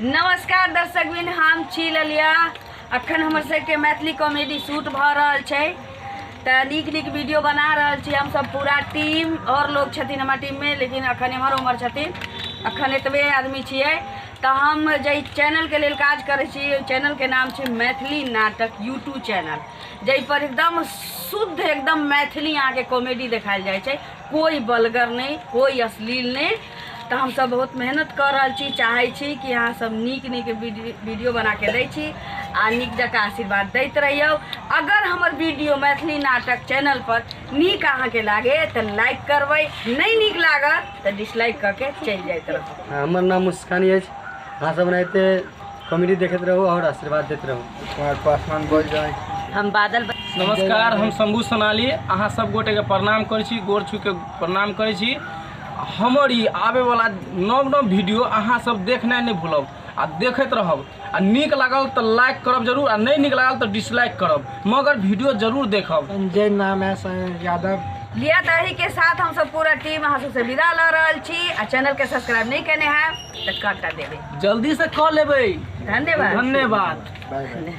नमस्कार दर्शकबिन, हम छी ललिया। अखन हमर सबके मैथिली कॉमेडी शूट भ रहल छै त नीक नीक वीडियो बना रहल छी हम सब पूरा टीम। और लोग छथिन हमार टीम में, लेकिन अखन एम्हर उम्हर छथिन। अखन एतबे आदमी छियै त हम जे चैनल के लेल काज करै छी, चैनल के नाम छै मैथिली नाटक यूट्यूब चैनल, जै पर एकदम शुद्ध एकदम मैथिली यहाँ के कॉमेडी देखायल जाय छै। कोई बलगर नहीं, कोई अश्लील नहीं। तो हम सब बहुत मेहनत कर रहा छी, चाहे छी कि यहाँ सब नीक नीक वीडियो बना के दै छी आ नीक जका आशीर्वाद दैत रहियो। अगर हमर वीडियो मैथिली नाटक चैनल पर नीक अहाँ के लागे तो लाइक करबै, नहीं नीक लागत तो डिसलाइक करके चल जाइत रहो। हमर नाम मुस्कान अछि। अहाँ सब एनाहिते कॉमेडी देखैत रहू और आशीर्वाद दैत रहू। कुमार पासवान बोल जाए। हम बादल। नमस्कार, हम शंभू सोनाली। अहाँ सब गोटे के प्रणाम करै छी, गोर छू के प्रणाम करै छी। हमर ई आवे वाला नव नव वीडियो अहाँ सब देखनाइ नहीं भूलब आ देखैत रहब। आ नीक लागल तो लाइक करब जरूर, आ नहीं नीक लागल तो डिसलाइक करब, मगर वीडियो जरूर देखब। संजय नाम है यादव। लिया तही के साथ हम सब पूरा टीम अहाँ सबसे विदा ल रहल छी। आ चैनल के सब्सक्राइब नहीं करने हैं तो काटा देबे, जल्दी से कऽ लेबै। धन्यवाद। धन्यवाद। Bye bye.